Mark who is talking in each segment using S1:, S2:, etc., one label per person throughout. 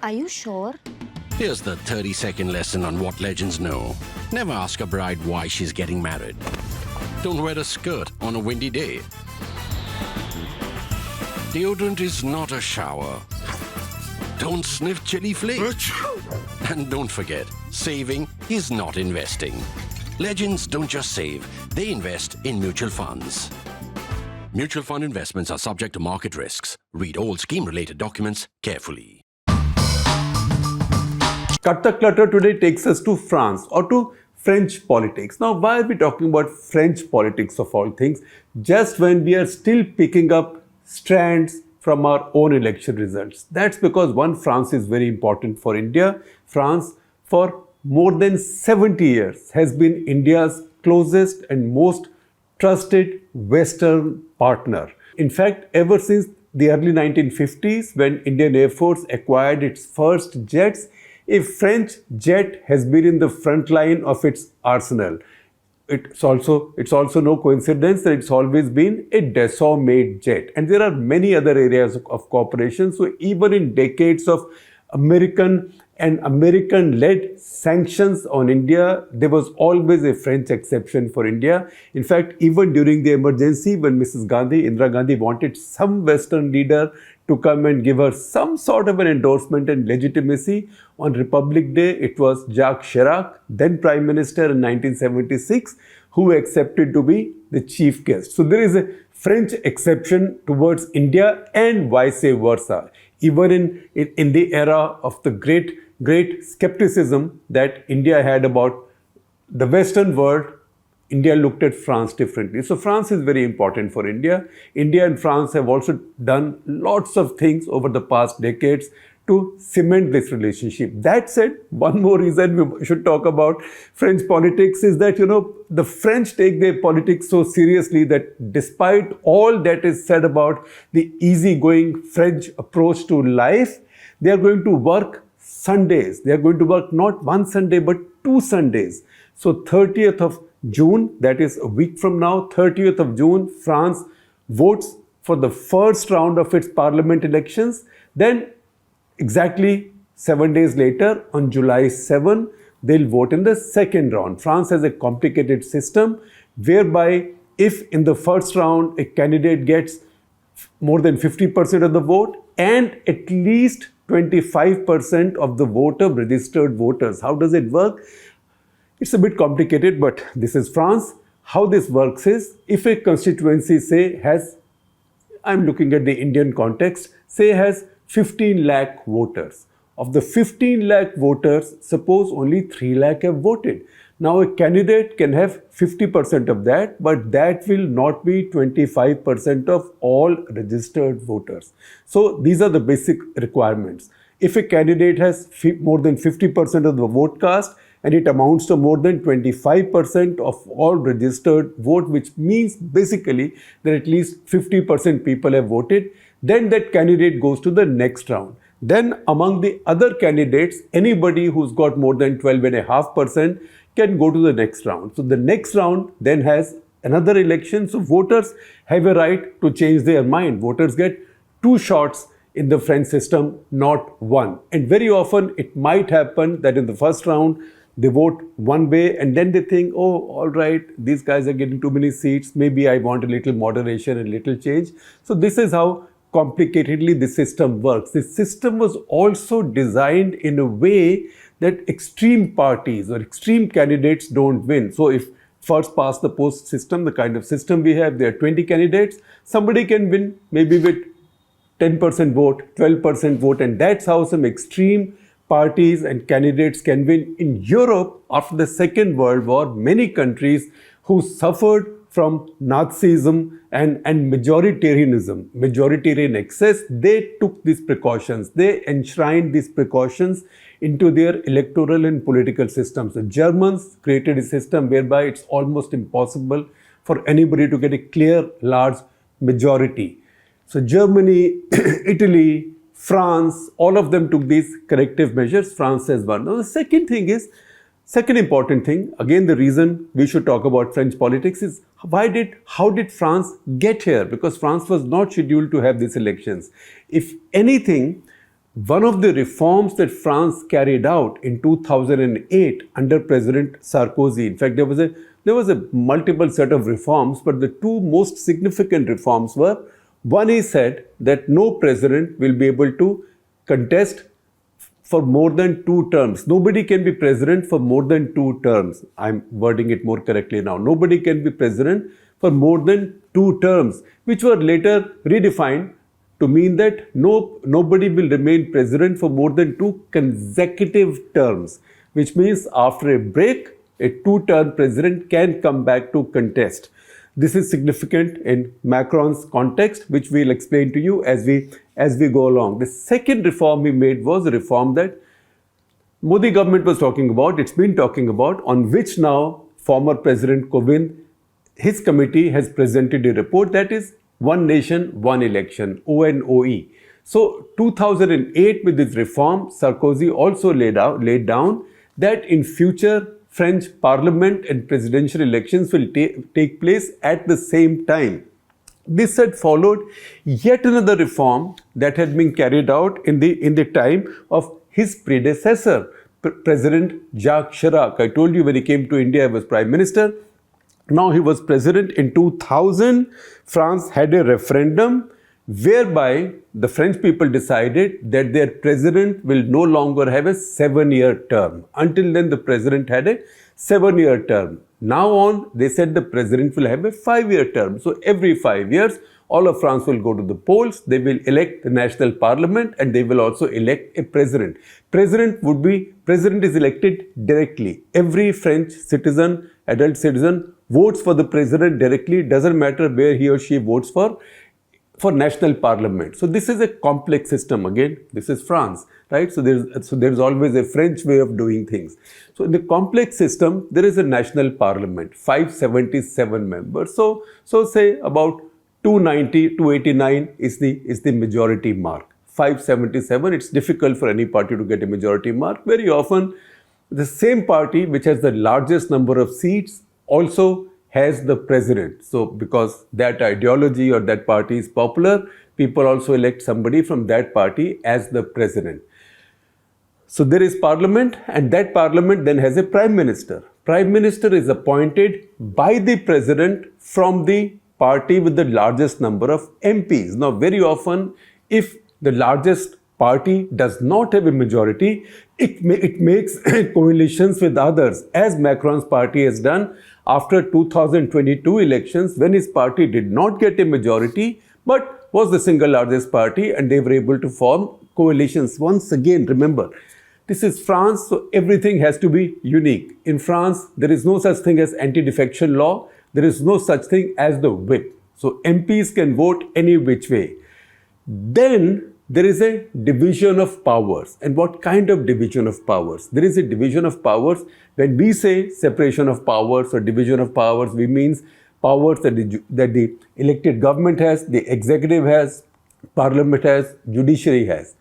S1: Are you sure?
S2: Here's the 30-second lesson on what legends know. Never ask a bride why she's getting married. Don't wear a skirt on a windy day. Deodorant is not a shower. Don't sniff chili flakes. And don't forget, saving is not investing. Legends don't just save, they invest in mutual funds. Mutual fund investments are subject to market risks. Read all scheme-related documents carefully.
S3: Cut the clutter today takes us to France or to French politics. Now, why are we talking about French politics of all things? Just when we are still picking up strands from our own election results. That's because one, France is very important for India. France, for more than 70 years, has been India's closest and most trusted Western partner. In fact, ever since the early 1950s, when Indian Air Force acquired its first jets, a French jet has been in the front line of its arsenal. It's also no coincidence that it's always been a Dassault-made jet. And there are many other areas of cooperation. So even in decades of American and American-led sanctions on India, there was always a French exception for India. In fact, even during the emergency, when Indira Gandhi wanted some Western leader to come and give her some sort of an endorsement and legitimacy, on Republic Day, it was Jacques Chirac, then Prime Minister in 1976, who accepted to be the chief guest. So there is a French exception towards India and vice versa. Even in the era of the great skepticism that India had about the Western world, India looked at France differently. So France is very important for India. India and France have also done lots of things over the past decades to cement this relationship. That said, one more reason we should talk about French politics is that, the French take their politics so seriously that despite all that is said about the easygoing French approach to life, they are going to work Sundays. They are going to work not one Sunday, but 2 Sundays. So 30th of June, that is a week from now, 30th of June, France votes for the first round of its parliament elections. Then exactly 7 days later, on July 7, they'll vote in the second round. France has a complicated system whereby if in the first round a candidate gets more than 50% of the vote and at least 25% of the registered voters. How does it work? It's a bit complicated, but this is France. How this works is, if a constituency, I'm looking at the Indian context, has 15 lakh voters. Of the 15 lakh voters, suppose only 3 lakh have voted. Now a candidate can have 50% of that, but that will not be 25% of all registered voters. So these are the basic requirements. If a candidate has more than 50% of the vote cast, and it amounts to more than 25% of all registered vote, which means basically that at least 50% people have voted, then that candidate goes to the next round. Then among the other candidates, anybody who's got more than 12.5% can go to the next round. So the next round then has another election. So voters have a right to change their mind. Voters get 2 shots in the French system, not 1. And very often it might happen that in the first round, they vote one way and then they think, oh, all right, these guys are getting too many seats. Maybe I want a little moderation, a little change. So this is how complicatedly the system works. The system was also designed in a way that extreme parties or extreme candidates don't win. So if first past the post system, the kind of system we have, there are 20 candidates, somebody can win maybe with 10% vote, 12% vote, and that's how some extreme parties and candidates can win. In Europe, after the Second World War, many countries who suffered from Nazism and majoritarian excess, they took these precautions. They enshrined these precautions into their electoral and political systems. The Germans created a system whereby it's almost impossible for anybody to get a clear, large majority. So Germany, Italy, France, all of them took these corrective measures. France has one. Now the second important thing, again the reason we should talk about French politics is how did France get here? Because France was not scheduled to have these elections. If anything, one of the reforms that France carried out in 2008 under President Sarkozy. In fact, there was a multiple set of reforms, but the two most significant reforms were, one, he said that no president will be able to contest for more than 2 terms. Nobody can be president for more than 2 terms. I'm wording it more correctly now. Nobody can be president for more than 2 terms, which were later redefined to mean that nobody will remain president for more than 2 consecutive terms, which means after a break, a 2-term president can come back to contest. This is significant in Macron's context, which we'll explain to you as we go along. The second reform he made was a reform that Modi government was talking about, it's been talking about, on which now former President Kovind, his committee has presented a report, that is One Nation, One Election, ONOE. So 2008 with this reform, Sarkozy also laid down that in future French parliament and presidential elections will take place at the same time. This had followed yet another reform that had been carried out in the time of his predecessor, President Jacques Chirac. I told you when he came to India, he was Prime Minister. Now he was president in 2000. France had a referendum whereby the French people decided that their president will no longer have a 7-year term. Until then, the president had a 7-year term. Now on, they said the president will have a 5-year term. So every 5 years, all of France will go to the polls, they will elect the national parliament, and they will also elect a president. President is elected directly. Every French citizen, adult citizen, votes for the president directly. Doesn't matter where he or she votes for national parliament. So this is a complex system. Again, this is France, right? So there's always a French way of doing things. So in the complex system, there is a national parliament, 577 members. So say about 290, 289 is the majority mark. 577, it's difficult for any party to get a majority mark. Very often, the same party which has the largest number of seats also has the president. So because that ideology or that party is popular, people also elect somebody from that party as the president. So there is parliament, and that parliament then has a prime minister. Prime minister is appointed by the president from the party with the largest number of MPs. Now very often, if the largest party does not have a majority, it makes coalitions with others, as Macron's party has done after 2022 elections, when his party did not get a majority but was the single largest party, and they were able to form coalitions. Once again, remember, this is France, so everything has to be unique. In France, there is no such thing as anti-defection law. There is no such thing as the whip. So MPs can vote any which way. Then there is a division of powers. And what kind of division of powers? There is a division of powers. When we say separation of powers or division of powers, we mean powers that the elected government has, the executive has, parliament has, judiciary has.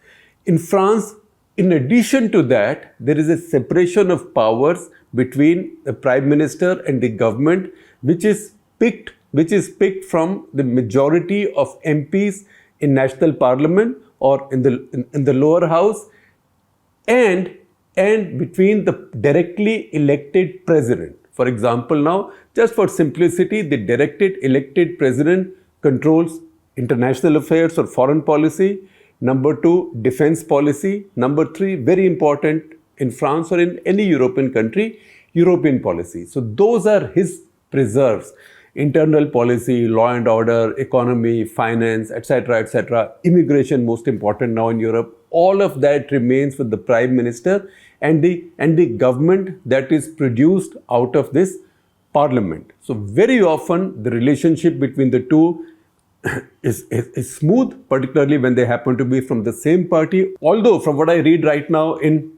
S3: In France, in addition to that, there is a separation of powers between the prime minister and the government, which is picked from the majority of MPs in national parliament or in the lower house, and between the directly elected president. For example, now, just for simplicity, the directed elected president controls international affairs or foreign policy. Number 2, defense policy. Number 3, very important in France or in any European country, European policy. So those are his preserves. Internal policy, law and order, economy, finance, etc., immigration, most important now in Europe. All of that remains with the prime minister and the government that is produced out of this parliament. So very often the relationship between the two is smooth, particularly when they happen to be from the same party. Although from what I read right now in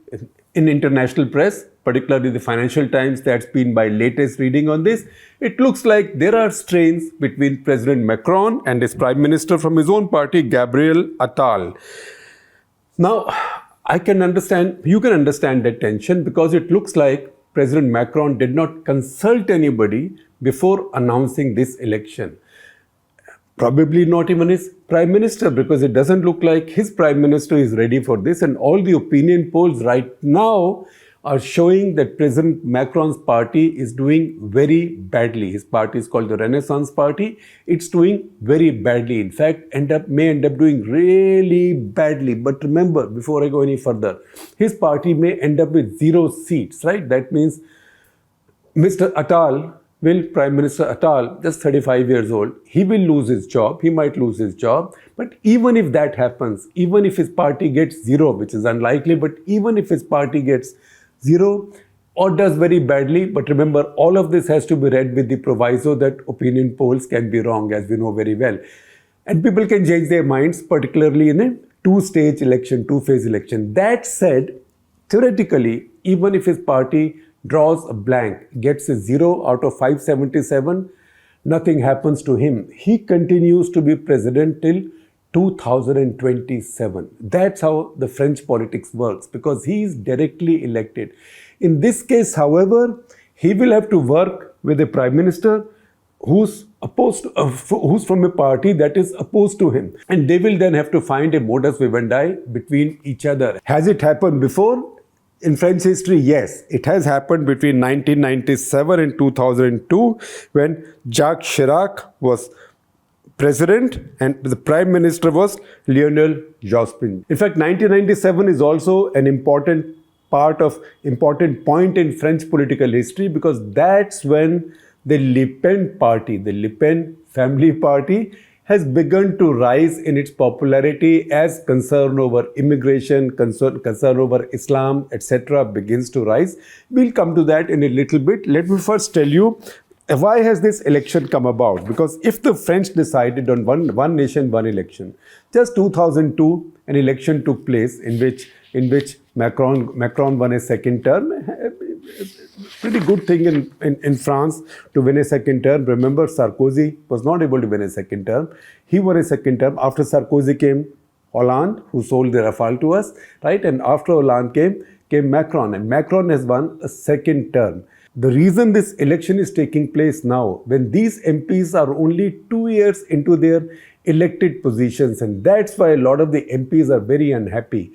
S3: international press, particularly the Financial Times, that's been my latest reading on this, it looks like there are strains between President Macron and his Prime Minister from his own party, Gabriel Attal. Now, you can understand that tension because it looks like President Macron did not consult anybody before announcing this election. Probably not even his prime minister, because it doesn't look like his prime minister is ready for this. And all the opinion polls right now are showing that President Macron's party is doing very badly. His party is called the Renaissance Party. It's doing very badly. In fact, may end up doing really badly. But remember, before I go any further, his party may end up with 0 seats, right? That means Mr. Attal Prime Minister Attal, just 35 years old, he will lose his job. He might lose his job. But even if that happens, even if his party gets 0, which is unlikely, but even if his party gets 0 or does very badly, but remember, all of this has to be read with the proviso that opinion polls can be wrong, as we know very well. And people can change their minds, particularly in a two-stage election, two-phase election. That said, theoretically, even if his party draws a blank, gets a 0 out of 577, nothing happens to him. He continues to be president till 2027. That's how the French politics works, because he is directly elected. In this case, however, he will have to work with a prime minister who's from a party that is opposed to him. And they will then have to find a modus vivendi between each other. Has it happened before? In French history, yes, it has happened between 1997 and 2002, when Jacques Chirac was president and the prime minister was Lionel Jospin. In fact, 1997 is also an important point in French political history, because that's when the Le party, the Le Pen family party, has begun to rise in its popularity as concern over immigration, concern over Islam, etc. begins to rise. We'll come to that in a little bit. Let me first tell you, why has this election come about? Because if the French decided on one nation, one election, just 2002, an election took place in which Macron won a second term. Pretty good thing in France to win a second term. Remember, Sarkozy was not able to win a second term. He won a second term. After Sarkozy came Hollande, who sold the Rafale to us, right? And after Hollande came Macron, and Macron has won a second term. The reason this election is taking place now, when these MPs are only 2 years into their elected positions, and that's why a lot of the MPs are very unhappy,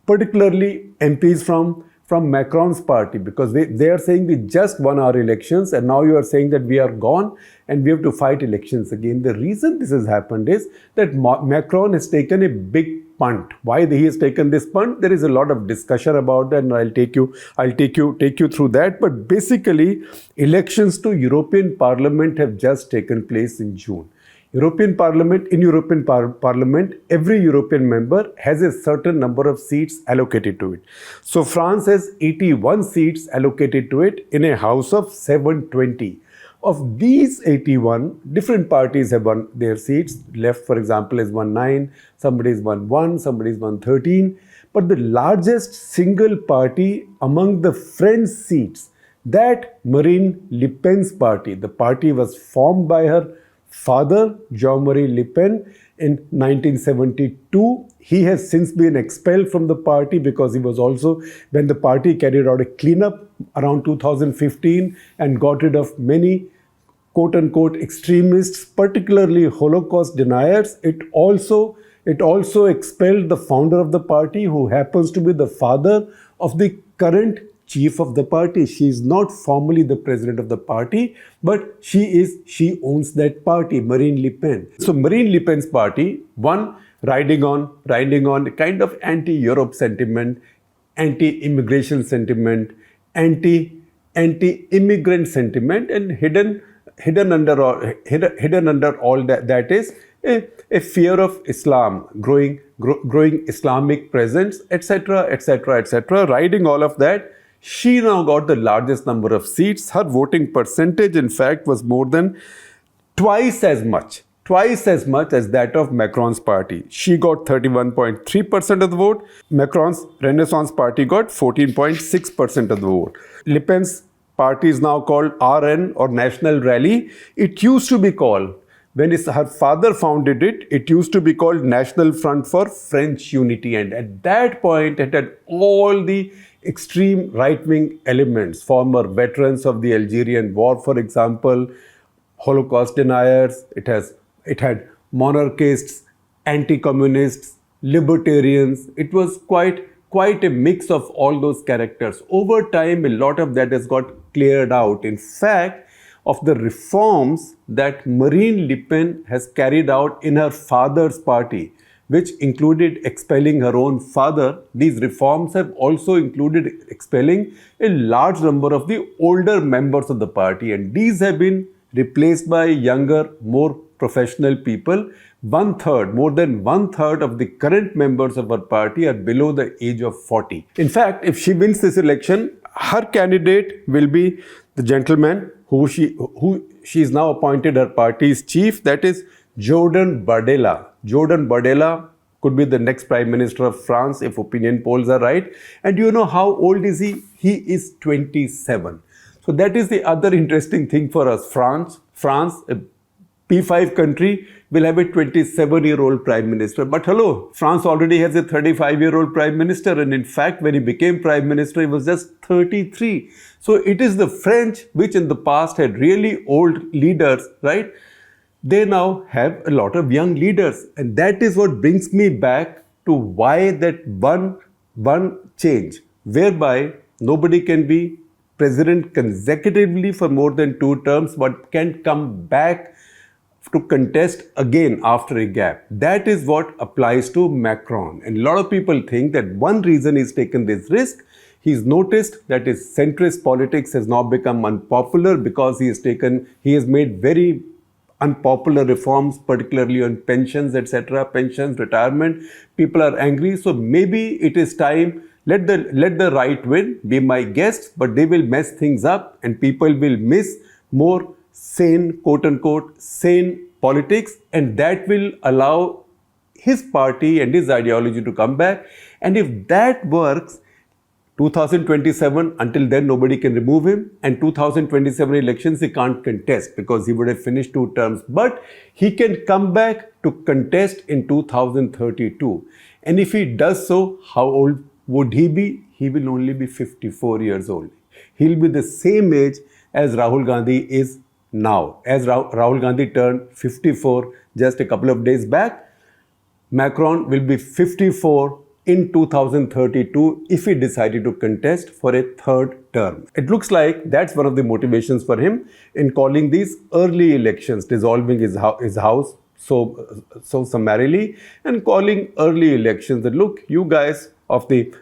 S3: particularly MPs from Macron's party, because they are saying we just won our elections and now you are saying that we are gone and we have to fight elections again. The reason this has happened is that Macron has taken a big punt. Why he has taken this punt? There is a lot of discussion about that, and I'll take you through that. But basically, elections to European Parliament have just taken place in June. European Parliament, every European member has a certain number of seats allocated to it. So France has 81 seats allocated to it in a house of 720. Of these 81, different parties have won their seats. Left, for example, has won 9, somebody has won 1, somebody has won 13. But the largest single party among the French seats, that Marine Le Pen's party, the party was formed by her father, Jean-Marie Le Pen, in 1972. He has since been expelled from the party because he was also, when the party carried out a cleanup around 2015 and got rid of many quote-unquote extremists, particularly Holocaust deniers. It also expelled the founder of the party, who happens to be the father of the current chief of the party. She is not formally the president of the party, but she owns that party, Marine Le Pen. So Marine Le Pen's party, one riding on kind of anti-Europe sentiment, anti-immigration sentiment, anti-immigrant sentiment, and hidden under all that is a fear of Islam, growing Islamic presence, etc., riding all of that. She now got the largest number of seats. Her voting percentage, in fact, was more than twice as much as that of Macron's party. She got 31.3% of the vote. Macron's Renaissance party got 14.6% of the vote. Le Pen's party is now called RN, or National Rally. It used to be called, when her father founded it, it used to be called National Front for French Unity. And at that point, it had all the extreme right-wing elements, former veterans of the Algerian War, for example, Holocaust deniers. It has It had monarchists, anti-communists, libertarians. It was quite a mix of all those characters. Over time, a lot of that has got cleared out. In fact, of the reforms that Marine Le Pen has carried out in her father's party, which included expelling her own father, these reforms have also included expelling a large number of the older members of the party, and these have been replaced by younger, more professional people. More than one third of the current members of her party are below the age of 40. In fact, if she wins this election, her candidate will be the gentleman who she is now appointed her party's chief, that is Jordan Bardella. Jordan Bardella could be the next Prime Minister of France if opinion polls are right. And you know how old is he? He is 27. So that is the other interesting thing for us. France, a P5 country, will have a 27-year-old Prime Minister. But hello, France already has a 35-year-old Prime Minister. And in fact, when he became Prime Minister, he was just 33. So it is the French, which in the past had really old leaders, right? They now have a lot of young leaders. And that is what brings me back to why that one change, whereby nobody can be president consecutively for more than 2 terms, but can come back to contest again after a gap. That is what applies to Macron. And a lot of people think that one reason he's taken this risk, he's noticed that his centrist politics has now become unpopular because he has made very unpopular reforms, particularly on pensions, etc., pensions, retirement. People are angry. So maybe it is time, let the right win, be my guest, but they will mess things up and people will miss more sane, quote unquote, sane politics, and that will allow his party and his ideology to come back. And if that works, 2027, until then nobody can remove him, and 2027 elections he can't contest because he would have finished 2 terms, but he can come back to contest in 2032. And if he does so, how old would he be? He will only be 54 years old. He'll be the same age as Rahul Gandhi is now. As Rahul Gandhi turned 54 just a couple of days back, Macron will be 54 in 2032 if he decided to contest for a 3rd term. It looks like that's one of the motivations for him in calling these early elections, dissolving his house so summarily and calling early elections. That look, you guys of the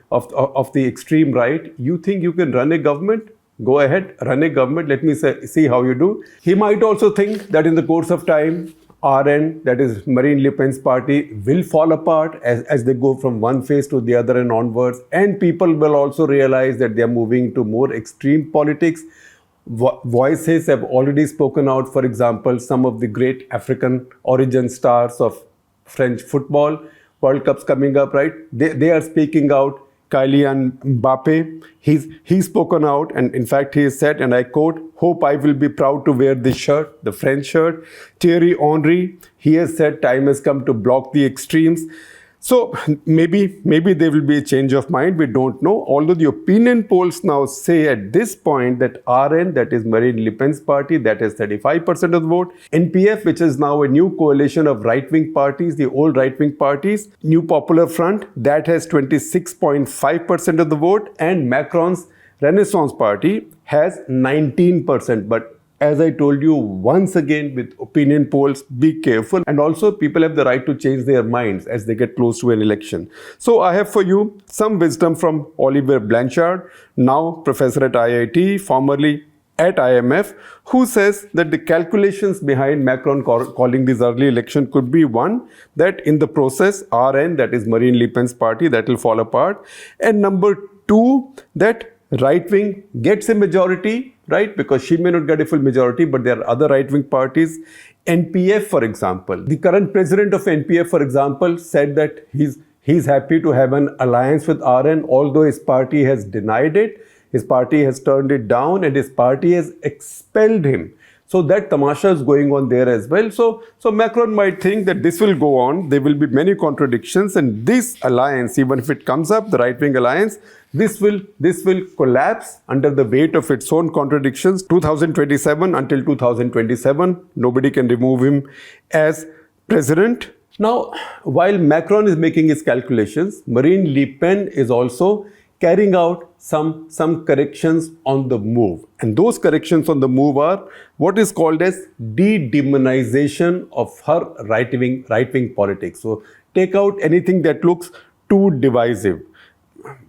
S3: extreme right, you think you can run a government? Go ahead, run a government. Let me see how you do. He might also think that in the course of time, RN, that is Marine Le Pen's party, will fall apart as they go from one phase to the other and onwards. And people will also realize that they are moving to more extreme politics. Voices have already spoken out. For example, some of the great African origin stars of French football, World Cup's coming up, right? They are speaking out. Kylian Mbappe, he's spoken out, and in fact he has said, and I quote, "Hope I will be proud to wear this shirt," the French shirt. Thierry Henry, he has said time has come to block the extremes. So maybe there will be a change of mind. We don't know. Although the opinion polls now say at this point that RN, that is Marine Le Pen's party, that has 35% of the vote. NPF, which is now a new coalition of right-wing parties, the old right-wing parties, New Popular Front, that has 26.5% of the vote. And Macron's Renaissance Party has 19%. But as I told you once again with opinion polls, be careful. And also people have the right to change their minds as they get close to an election. So I have for you some wisdom from Oliver Blanchard, now professor at IIT, formerly at IMF, who says that the calculations behind Macron calling this early election could be one, that in the process, RN, that is Marine Le Pen's party, that will fall apart. And number 2, that right wing gets a majority, right? Because she may not get a full majority, but there are other right-wing parties. NPF, for example, the current president of NPF, for example, said that he's happy to have an alliance with RN, although his party has denied it. His party has turned it down and his party has expelled him. So that tamasha is going on there as well. So Macron might think that this will go on. There will be many contradictions, and this alliance, even if it comes up, the right-wing alliance, this will collapse under the weight of its own contradictions. 2027, until 2027, nobody can remove him as president. Now, while Macron is making his calculations, Marine Le Pen is also carrying out some corrections on the move. And those corrections on the move are what is called as de-demonization of her right-wing politics. So take out anything that looks too divisive.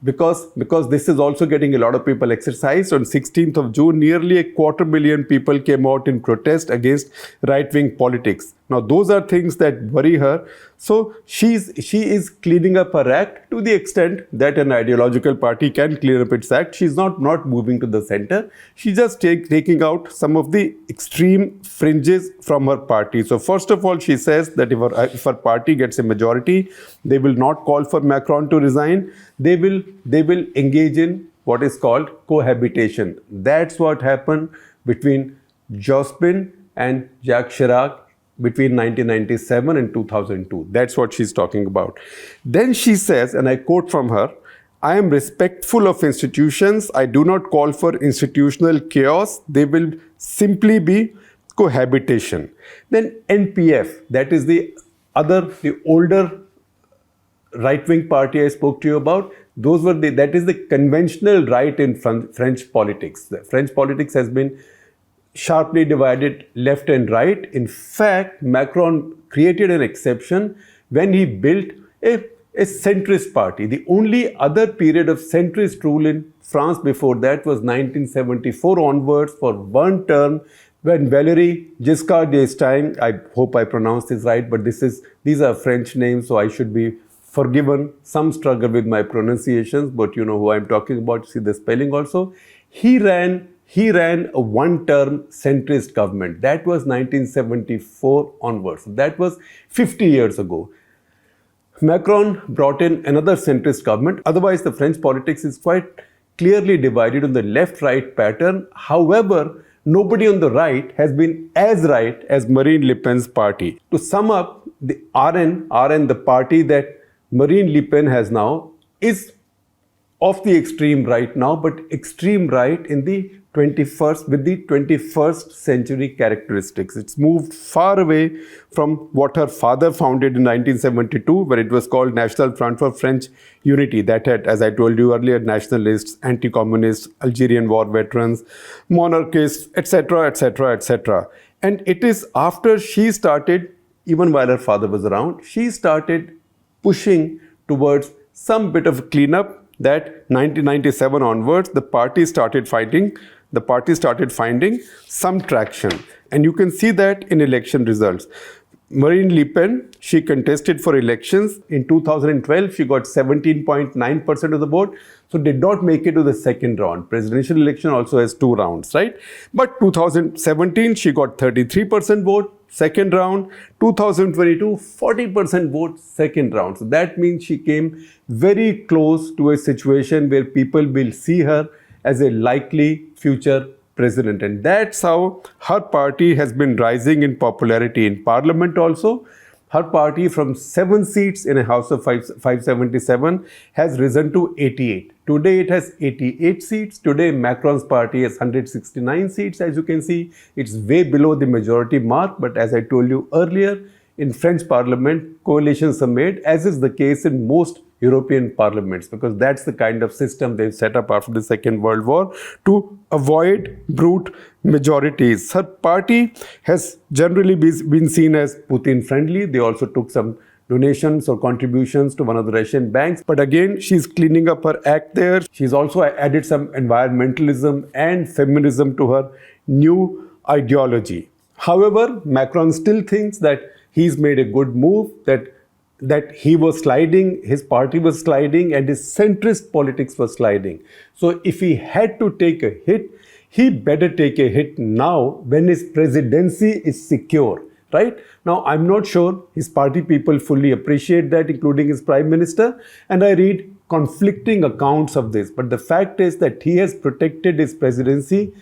S3: Because this is also getting a lot of people exercised. On 16th of June, nearly 250,000 people came out in protest against right-wing politics. Now, those are things that worry her. So she is cleaning up her act to the extent that an ideological party can clean up its act. She's not moving to the center. She's just taking out some of the extreme fringes from her party. So first of all, she says that if her party gets a majority, they will not call for Macron to resign. They will engage in what is called cohabitation. That's what happened between Jospin and Jacques Chirac between 1997 and 2002. That's what she's talking about. Then she says, and I quote from her, "I am respectful of institutions. I do not call for institutional chaos. They will simply be cohabitation." Then NPF, that is the older right-wing party I spoke to you about. That is the conventional right in French politics. The French politics has been sharply divided left and right. In fact, Macron created an exception when he built a centrist party. The only other period of centrist rule in France before that was 1974 onwards for one term, when Valéry Giscard d'Estaing, I hope I pronounced this right, but these are French names, so I should be forgiven some struggle with my pronunciations, but you know who I'm talking about, see the spelling also. He ran a one-term centrist government. That was 1974 onwards. That was 50 years ago. Macron brought in another centrist government. Otherwise, the French politics is quite clearly divided on the left-right pattern. However, nobody on the right has been as right as Marine Le Pen's party. To sum up, the RN, the party that Marine Le Pen has now, is of the extreme right now, but extreme right in the 21st century characteristics. It's moved far away from what her father founded in 1972, where it was called National Front for French Unity. That had, as I told you earlier, nationalists, anti-communists, Algerian war veterans, monarchists, etc., etc., etc. And it is after she started, even while her father was around, she started pushing towards some bit of cleanup, that 1997 onwards, the party started finding some traction. And you can see that in election results. Marine Le Pen, she contested for elections. In 2012, she got 17.9% of the vote, so did not make it to the second round. Presidential election also has 2 rounds, right? But 2017, she got 33% vote, second round. 2022, 40% vote, second round. So that means she came very close to a situation where people will see her as a likely future president. And that's how her party has been rising in popularity in parliament also. Her party, from 7 seats in a house of 577 has risen to 88. Today it has 88 seats. Today Macron's party has 169 seats. As you can see, it's way below the majority mark. But as I told you earlier, in French parliament, coalitions are made, as is the case in most European parliaments, because that's the kind of system they've set up after the Second World War to avoid brute majorities. Her party has generally been seen as Putin friendly. They also took some donations or contributions to one of the Russian banks. But again, she's cleaning up her act there. She's also added some environmentalism and feminism to her new ideology. However, Macron still thinks that he's made a good move, that he was sliding, his party was sliding, and his centrist politics was sliding. So if he had to take a hit, he better take a hit now when his presidency is secure, right? Now, I'm not sure his party people fully appreciate that, including his prime minister, and I read conflicting accounts of this. But the fact is that he has protected his presidency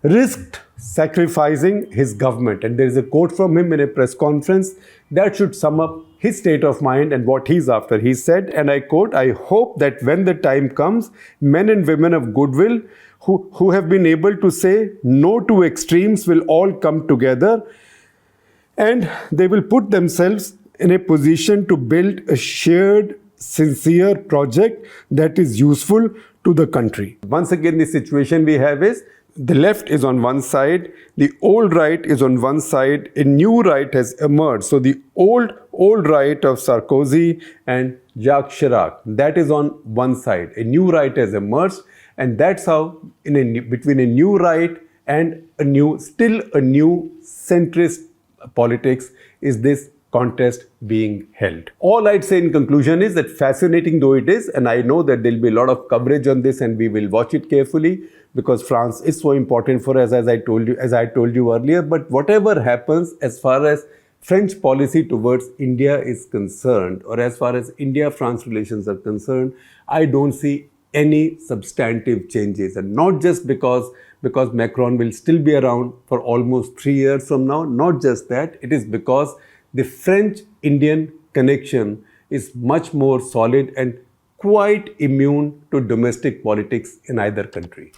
S3: risked sacrificing his government. And there is a quote from him in a press conference that should sum up his state of mind and what he's after. He said, and I quote, "I hope that when the time comes, men and women of goodwill who have been able to say no to extremes will all come together and they will put themselves in a position to build a shared, sincere project that is useful to the country." Once again, the situation we have is the left is on one side, the old right is on one side, a new right has emerged. So the old right of Sarkozy and Jacques Chirac, that is on one side. A new right has emerged, and that's how between a new right and still a new centrist politics is this contest being held. All I'd say in conclusion is that, fascinating though it is, and I know that there'll be a lot of coverage on this and we will watch it carefully because France is so important for us, as I told you earlier. But whatever happens, as far as French policy towards India is concerned, or as far as India-France relations are concerned, I don't see any substantive changes. And not just because Macron will still be around for almost 3 years from now. Not just that, it is because the French-Indian connection is much more solid and quite immune to domestic politics in either country.